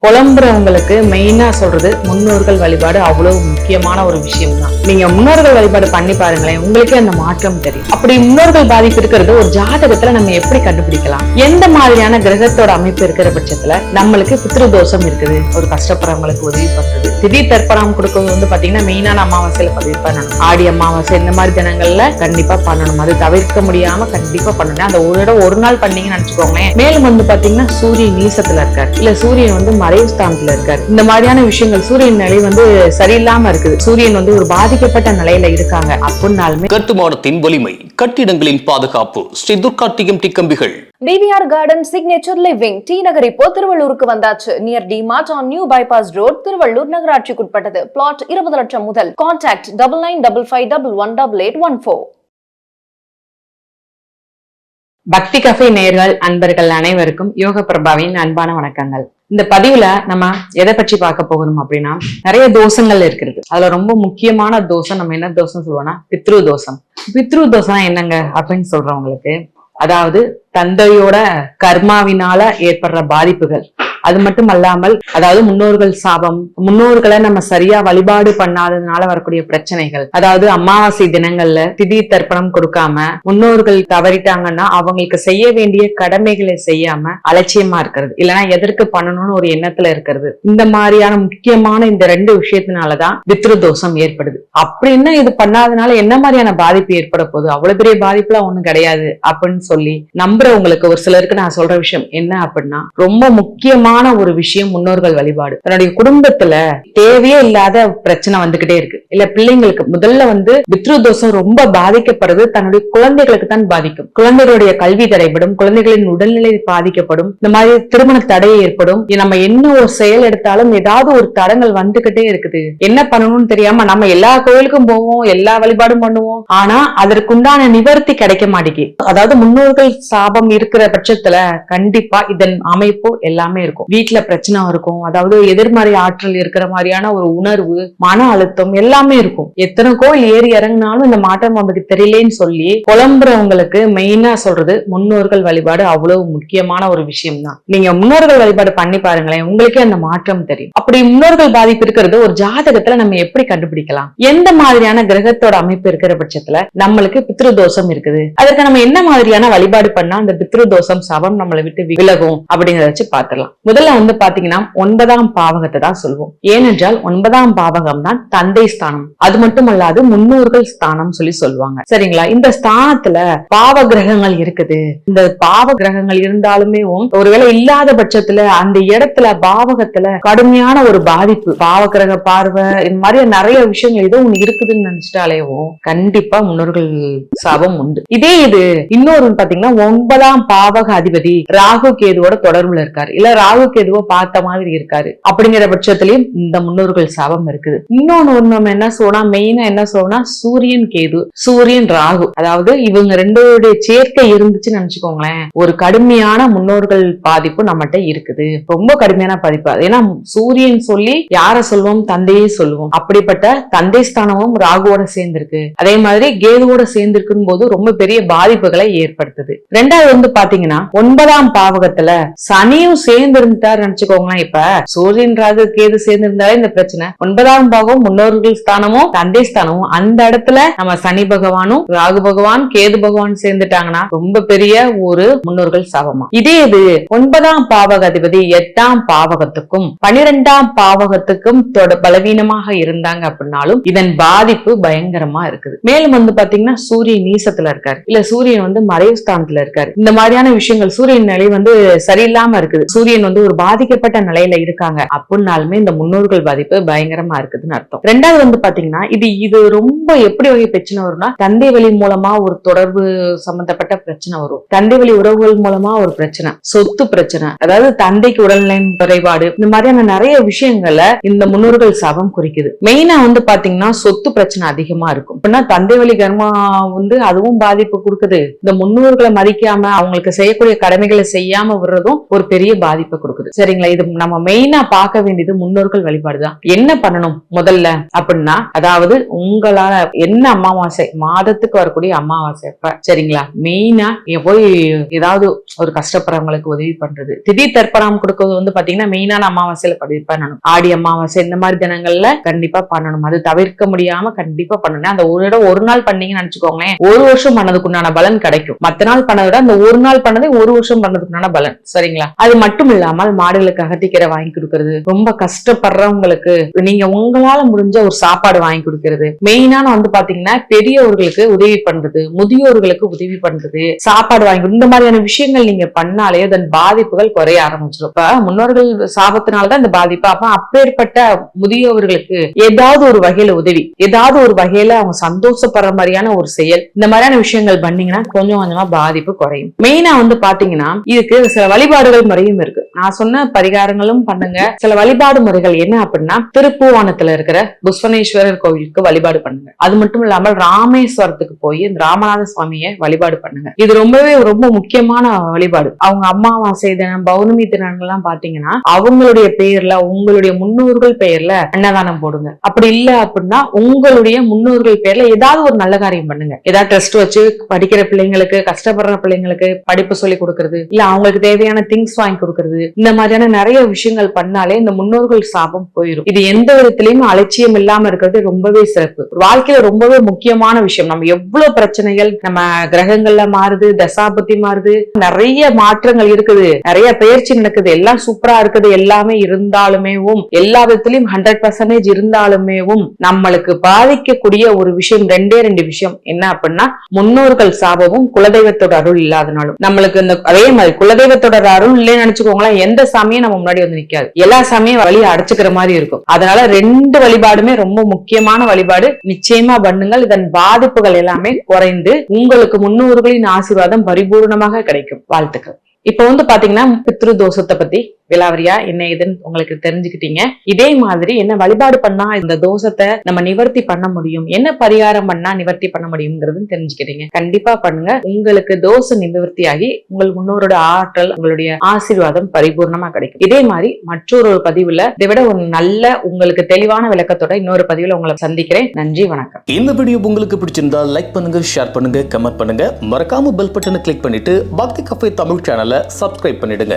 புலம்புறவங்களுக்கு மெயினா சொல்றது முன்னோர்கள் வழிபாடு அவ்வளவு முக்கியமான ஒரு விஷயம் தான். நீங்க முன்னோர்கள் வழிபாடு பண்ணி பாருங்களேன், உங்களுக்கே அந்த மாற்றம் தெரியும். அப்படி முன்னோர்கள் பாதிப்பு இருக்கிறது ஒரு ஜாதகத்துல நம்ம எப்படி கண்டுபிடிக்கலாம்? எந்த மாதிரியான கிரகத்தோட அமைப்பு இருக்கிற பட்சத்துல நம்மளுக்கு பித்ரு தோஷம் இருக்குது, ஒரு கஷ்டப்படுறவங்களுக்கு உதவி பண்றது, திடீர் தர்ப்பணம் கொடுக்கிறது வந்து பாத்தீங்கன்னா மெயினான அமாவாசையில பதிவு பண்ணணும். ஆடி அமாவாசை இந்த மாதிரி தினங்கள்ல கண்டிப்பா பண்ணணும். அது தவிர்க்க முடியாம கண்டிப்பா பண்ணணும். அந்த ஒரு நாள் பண்ணீங்கன்னு நினைச்சுக்கோங்களேன். மேலும் வந்து பாத்தீங்கன்னா சூரியன் நீசத்துல இருக்காரு, இல்ல சூரியன் வந்து மறைவு ஸ்தானத்துல இருக்காரு. இந்த மாதிரியான விஷயங்கள் சூரியன் நிலை வந்து சரியில்லாம இருக்குது, சூரியன் வந்து ஒரு பாதிக்கப்பட்ட நிலையில இருக்காங்க அப்படின்னாலுமே கட்டுமானத்தின் வலிமை, கட்டிடங்களின் பாதுகாப்பு, ஸ்ரீ துர்கா டிஎம்டி கம்பிகள். DVR Garden Signature Living T Nagar இப்போ திருவள்ளூருக்கு வந்தாச்சு. Near DMart on new bypass road, Tiruvallur நகராட்சிக்குட்பட்டது. பிளாட் 20 லட்சம் முதல். கான்டாக்ட் 9955511814. பக்தி கஃபே நேயர்கள் அன்பர்கள் அனைவருக்கும் யோக பிரபாவின் அன்பான வணக்கங்கள். இந்த பதிவுல நம்ம எதை பற்றி பார்க்க போகணும் அப்படின்னா, நிறைய தோஷங்கள் இருக்கிறது. அதுல ரொம்ப முக்கியமான தோஷம் நம்ம என்ன தோஷம் சொல்லுவோம்னா பித்ரு தோஷம். பித்ரு தோஷம் என்னங்க அப்படின்னு சொல்றவங்களுக்கு, அதாவது தந்தையோட கர்மாவினால ஏற்படுற பாதிப்புகள், அது மட்டும் அல்லாமல் அதாவது முன்னோர்கள் சாபம், முன்னோர்களை நம்ம சரியா வழிபாடு பண்ணாததுனால வரக்கூடிய பிரச்சனைகள், அதாவது அமாவாசை தினங்கள்ல திடீர் தர்ப்பணம் கொடுக்காம முன்னோர்கள் தவறிட்டாங்கன்னா அவங்களுக்கு செய்ய வேண்டிய கடமைகளை செய்யாம அலட்சியமா இருக்கிறது, இல்லைன்னா எதற்கு பண்ணணும்னு ஒரு எண்ணத்துல இருக்கிறது. இந்த மாதிரியான முக்கியமான இந்த ரெண்டு விஷயத்தினாலதான் பித்ரு தோஷம் ஏற்படுது. அப்படின்னு இது பண்ணாதனால என்ன மாதிரியான பாதிப்பு ஏற்பட போகுது, அவ்வளவு பெரிய பாதிப்புலாம் ஒண்ணும் கிடையாது அப்படின்னு சொல்லி நம்புறவங்களுக்கு ஒரு சிலருக்கு நான் சொல்ற விஷயம் என்ன அப்படின்னா, ரொம்ப முக்கியமான ஒரு விஷயம் முன்னோர்கள் வழிபாடு. தன்னுடைய குடும்பத்துல தேவையே இல்லாத பிரச்சனை வந்துகிட்டே இருக்கு, இல்ல பிள்ளைங்களுக்கு முதல்ல வந்து பித்ரு தோஷம் ரொம்ப பாதிக்கப்படுறது தன்னுடைய குழந்தைகளுக்கு தான் பாதிக்கும். குழந்தைகளுடைய கல்வி தடைபடும், குழந்தைகளின் உடல்நிலை பாதிக்கப்படும், இந்த மாதிரி திருமண தடை ஏற்படும். நம்ம என்ன ஒரு செயல் எடுத்தாலும் ஏதாவது ஒரு தடங்கள் வந்துகிட்டே இருக்குது. என்ன பண்ணணும்னு தெரியாம நம்ம எல்லா கோயிலுக்கும் போவோம், எல்லா வழிபாடும் பண்ணுவோம், ஆனா அதற்குண்டான நிவர்த்தி கிடைக்க மாட்டேங்குது. அதாவது முன்னோர்கள் சாபம் இருக்கிற பட்சத்துல கண்டிப்பா இதன் அமைப்பு எல்லாமே இருக்கும். வீட்டுல பிரச்சனை இருக்கும், அதாவது எதிர்மறை ஆற்றல் இருக்கிற மாதிரியான ஒரு உணர்வு, மன அழுத்தம் எல்லாமே இருக்கும். எத்தனை கோயில் ஏறி இறங்கினாலும் இந்த மாற்றம் நமக்கு தெரியலேன்னு சொல்லி புலம்புறவங்களுக்கு மெயினா சொல்றது முன்னோர்கள் வழிபாடு அவ்வளவு முக்கியமான ஒரு விஷயம் தான். நீங்க முன்னோர்கள் வழிபாடு பண்ணி பாருங்களேன், உங்களுக்கே அந்த மாற்றம் தெரியும். அப்படி முன்னோர்கள் பாதிப்பு இருக்கிறது ஒரு ஜாதகத்துல நம்ம எப்படி கண்டுபிடிக்கலாம்? எந்த மாதிரியான கிரகத்தோட அமைப்பு இருக்கிற பட்சத்துல நம்மளுக்கு பித்ரு தோஷம் இருக்குது, அதற்கு நம்ம என்ன மாதிரியான வழிபாடு பண்ணா அந்த பித்ரு தோஷம் சாபம் நம்மளை விட்டு விலகும் அப்படிங்கறத வச்சு பார்த்துடலாம். முதல்ல வந்து பாத்தீங்கன்னா 9ஆம் பாவகத்தை தான் சொல்லுவோம். ஏனென்றால் 9ஆம் பாவகம் தான் தந்தை ஸ்தானம், அது மட்டும் அல்லாது முன்னோர்கள் ஸ்தானம் சொல்லி சொல்லுவாங்க. சரிங்களா? இந்த ஸ்தானத்துல பாவ கிரகங்கள் இருக்குது. இந்த பாவ கிரகங்கள் இருந்தாலுமே ஒருவேளை இல்லாத பட்சத்துல அந்த இடத்துல பாவகத்துல கடுமையான ஒரு பாதிப்பு, பாவ கிரக பார்வை, இந்த மாதிரி நிறைய விஷயங்கள் ஏதோ ஒண்ணு இருக்குதுன்னு நினைச்சிட்டாலேவும் கண்டிப்பா முன்னோர்கள் சாபம் உண்டு. இதே இது இன்னொரு பாத்தீங்கன்னா 9ஆம் பாவக அதிபதி ராகு கேதுவோட தொடர்புல இருக்காரு, இல்ல ராகு கேதுவோ பார்த்த மாதிரி இருக்காரு. அப்படிங்கிற பட்சத்திலயும் இந்த முன்னோர்கள் சாபம் இருக்குது. இன்னொன்னு நம்ம என்ன சொல்லணும், மெயினா என்ன சொல்லணும்னா சூரியன் கேது, சூரியன் ராகு, அதாவது இவங்க ரெண்டோடைய சேர்க்கை இருந்துச்சுன்னு நினைச்சுக்கோங்களேன், ஒரு கடுமையான முன்னோர்கள் பாதிப்பு நம்மகிட்ட இருக்குது. ரொம்ப கடுமையான பாதிப்பு. ஏன்னா சூரியன் சொல்லி யார சொல்லுவோம், தந்தையே சொல்லுவோம். அப்படிப்பட்ட தந்தை ஸ்தானமும் ராகுவோட சேர்ந்திருக்கு, அதே மாதிரி கேதுவோட சேர்ந்திருக்கும் போது ரொம்ப பெரிய பாதிப்புகளை ஏற்படுத்துது. ரெண்டாவது வந்து பாத்தீங்கன்னா 9ஆம் பாவகத்துல சனியும் சேர்ந்து இருந்துட்டாரு நினைச்சுக்கோங்களேன். இப்ப சூரியன் ராகு கேது சேர்ந்து இருந்தாலே இந்த பிரச்சனை. 9ஆம் பாவம் முன்னோர்கள் ஸ்தானமும் தந்தை ஸ்தானமும், அந்த இடத்துல நம்ம சனி பகவானும் ராகு பகவான் கேது பகவான் சேர்ந்துட்டாங்கன்னா ரொம்ப பெரிய ஒரு முன்னோர்கள் சாபமா. இதே இது 9ஆம் பாவக அதிபதி 8ஆம் பாவகத்துக்கும் 12ஆம் பாவகத்துக்கும் பலவீனமாக இருந்தாங்க அப்படின்னாலும் இதன் பாதிப்பு பயங்கரமா இருக்குது. மேலும் வந்து பாத்தீங்கன்னா சூரியன் நீசத்துல இருக்காரு, இல்ல சூரியன் வந்து மறைவு ஸ்தானத்துல இருக்காரு. இந்த மாதிரியான விஷயங்கள் சூரியன் நிலை வந்து சரியில்லாம இருக்குது, சூரியன் வந்து ஒரு பாதிக்கப்பட்ட நிலையில இருக்காங்க அப்படின்னாலுமே இந்த முன்னோர்கள் பாதிப்பு பயங்கரமா இருக்குதுன்னு அர்த்தம். ரெண்டாவது வந்து பாத்தீங்கன்னா இது ரொம்ப எப்படி வகை பிரச்சனை வரும்னா, தந்தை வழி மூலமா ஒரு தொடர்பு சம்பந்தப்பட்ட பிரச்சனை வரும், தந்தை வழி உறவுகள் மூலமா ஒரு பிரச்சனை, சொத்து பிரச்சனை, அதாவது தந்தைக்கு உடல்நிலை குறைபாடு, இந்த மாதிரியான நிறைய விஷயங்களை இந்த முன்னோர்கள் சாபம் குறிக்குது. மெயினா வந்து பாத்தீங்கன்னா சொத்து பிரச்சனை அதிகமா இருக்கும். அப்படின்னா தந்தை வழி கர்மா வந்து அதுவும் பாதிப்பு கொடுக்குது. இந்த முன்னோர்களை மதிக்காம அவங்களுக்கு செய்யக்கூடிய கடமைகளை செய்யாம விடுறதும் ஒரு பெரிய பாதிப்பை கொடுக்கும். கொடுக்குது. சரிங்களா? இது நம்ம மெயினா பார்க்க வேண்டியது முன்னோர்கள் வழிபாடுதான். என்ன பண்ணணும் முதல்ல அப்படின்னா, அதாவது உங்களால என்ன அமாவாசை மாதத்துக்கு வரக்கூடிய அமாவாசை அப்ப சரிங்களா, மெயினா போய் ஏதாவது ஒரு கஷ்டப்படுறவங்களுக்கு உதவி பண்றது, திடீர் தர்ப்பணம் கொடுக்கறது வந்து பாத்தீங்கன்னா மெயினான அமாவாசையில பண்ணணும். ஆடி அமாவாசை இந்த மாதிரி தினங்கள்ல கண்டிப்பா பண்ணணும். அது தவிர்க்க முடியாம கண்டிப்பா பண்ணணும். அந்த ஒரு நாள் பண்ணீங்கன்னு நினைச்சுக்கோங்களேன், ஒரு வருஷம் பண்ணதுக்குண்டான பலன் கிடைக்கும். மத்த நாள் பண்ணதை விட அந்த ஒரு நாள் பண்ணதை ஒரு வருஷம் பண்ணதுக்குண்டான பலன். சரிங்களா? அது மட்டும் இல்லாமல் மாடுகளுக்கு அகத்திக்கீரை வாங்கி கொடுக்கறது, ரொம்ப கஷ்டப்படுறவங்களுக்கு நீங்க உங்களால முடிஞ்ச ஒரு சாப்பாடு வாங்கி கொடுக்கறது, மெயினான வந்து பாத்தீங்கன்னா பெரியவர்களுக்கு உதவி பண்றது, முதியோர்களுக்கு உதவி பண்றது, சாப்பாடு வாங்கி இந்த மாதிரியான விஷயங்கள் நீங்க பண்ணாலே அதன் பாதிப்புகள் குறைய ஆரம்பிச்சிடும். இப்ப முன்னோர்கள் சாபத்தினால்தான் இந்த பாதிப்பு. அப்ப அப்பேற்பட்ட முதியோர்களுக்கு ஏதாவது ஒரு வகையில உதவி, ஏதாவது ஒரு வகையில அவங்க சந்தோஷப்படுற மாதிரியான ஒரு செயல், இந்த மாதிரியான விஷயங்கள் பண்ணீங்கன்னா கொஞ்சம் கொஞ்சமா பாதிப்பு குறையும். மெயினா வந்து பாத்தீங்கன்னா இதுக்கு சில வழிபாடுகள் முறையும் இருக்கு. நான் சொன்ன பரிகாரங்களும் பண்ணுங்க. சில வழிபாடு முறைகள் என்ன அப்படின்னா, திருப்புவனத்துல இருக்கிற புஷ்வனேஸ்வரர் கோவிலுக்கு வழிபாடு பண்ணுங்க. அது மட்டும் இல்லாமல் ராமேஸ்வரத்துக்கு போய் இந்த ராமநாத சுவாமியை வழிபாடு பண்ணுங்க. இது ரொம்ப முக்கியமான வழிபாடு. அவங்க அமாவாசை தினம், பௌர்ணமி தினங்கள்லாம் பாத்தீங்கன்னா அவங்களுடைய பெயர்ல, உங்களுடைய முன்னோர்கள் பெயர்ல அன்னதானம் போடுங்க. அப்படி இல்ல அப்படின்னா உங்களுடைய முன்னோர்கள் பெயர்ல ஏதாவது ஒரு நல்ல காரியம் பண்ணுங்க. ஏதாவது ட்ரஸ்ட் வச்சு படிக்கிற பிள்ளைங்களுக்கு, கஷ்டப்படுற பிள்ளைங்களுக்கு படிப்பு சொல்லி கொடுக்கறது, இல்ல அவங்களுக்கு தேவையான திங்ஸ் வாங்கி கொடுக்கறது, இந்த மாதிரியான நிறைய விஷயங்கள் பண்ணாலே இந்த முன்னோர்கள் சாபம் போயிடும். இது எந்த விதத்திலையும் அலட்சியம் இல்லாம இருக்கிறது ரொம்பவே சிறப்பு. வாழ்க்கையில ரொம்பவே முக்கியமான விஷயம். நம்ம எவ்வளவு பிரச்சனைகள் நம்ம கிரகங்கள்ல மாறுது, தசாபத்தி மாறுது, நிறைய மாற்றங்கள் இருக்குது, நிறைய பயிற்சி நடக்குது, எல்லாம் சூப்பரா இருக்குது, எல்லாமே இருந்தாலுமேவும் எல்லா விதத்திலையும் 100% இருந்தாலுமேவும் நம்மளுக்கு பாதிக்கக்கூடிய ஒரு விஷயம், ரெண்டு விஷயம் என்ன அப்படின்னா, முன்னோர்கள் சாபமும் குலதெய்வத்தோட அருள் இல்லாதனாலும். நம்மளுக்கு இந்த அதே மாதிரி குலதெய்வத்தோட அருள் இல்லைன்னு நினைச்சுக்கோங்களேன், எந்த சாமியும் நம்ம முன்னாடி வந்து நிக்காது, எல்லா சாமியும் வழியை அடைச்சுக்கிற மாதிரி இருக்கும். அதனால 2 வழிபாடுமே ரொம்ப முக்கியமான வழிபாடு. நிச்சயமா பண்ணுங்கள். இதன் பாதிப்புகள் எல்லாமே குறைந்து உங்களுக்கு முன்னோர்களின் ஆசீர்வாதம் பரிபூர்ணமாக கிடைக்கும். வாழ்த்துக்கள். இப்ப வந்து பாத்தீங்கன்னா பித்ரு தோஷத்தை பத்தி விலாவரியா என்ன ஏதுன்னு உங்களுக்கு தெரிஞ்சுக்கிட்டீங்க. இதே மாதிரி என்ன வழிபாடு பண்ணா இந்த தோஷத்தை நம்ம நிவர்த்தி பண்ண முடியும், என்ன பரிகாரம் பண்ணா நிவர்த்தி பண்ண முடியும்ங்கிறது தெரிஞ்சுக்கிட்டீங்க. கண்டிப்பா பண்ணுங்க. உங்களுக்கு தோஷ நிவர்த்தியாகி உங்கள் முன்னோரோட ஆற்றல், உங்களுடைய ஆசீர்வாதம் பரிபூர்ணமா கிடைக்கும். இதே மாதிரி மற்றொரு பதிவுல இதை விட ஒரு நல்ல உங்களுக்கு தெளிவான விளக்கத்தோட இன்னொரு பதிவுல உங்களை சந்திக்கிறேன். நன்றி, வணக்கம். இந்த வீடியோ உங்களுக்கு பிடிச்சிருந்தா லைக் பண்ணுங்க, ஷேர் பண்ணுங்க, கமெண்ட் பண்ணுங்க. மறக்காம பெல் பட்டனை கிளிக் பண்ணிட்டு பக்தி கஃபே தமிழ் சேனலை சப்ஸ்கிரைப் பண்ணிடுங்க.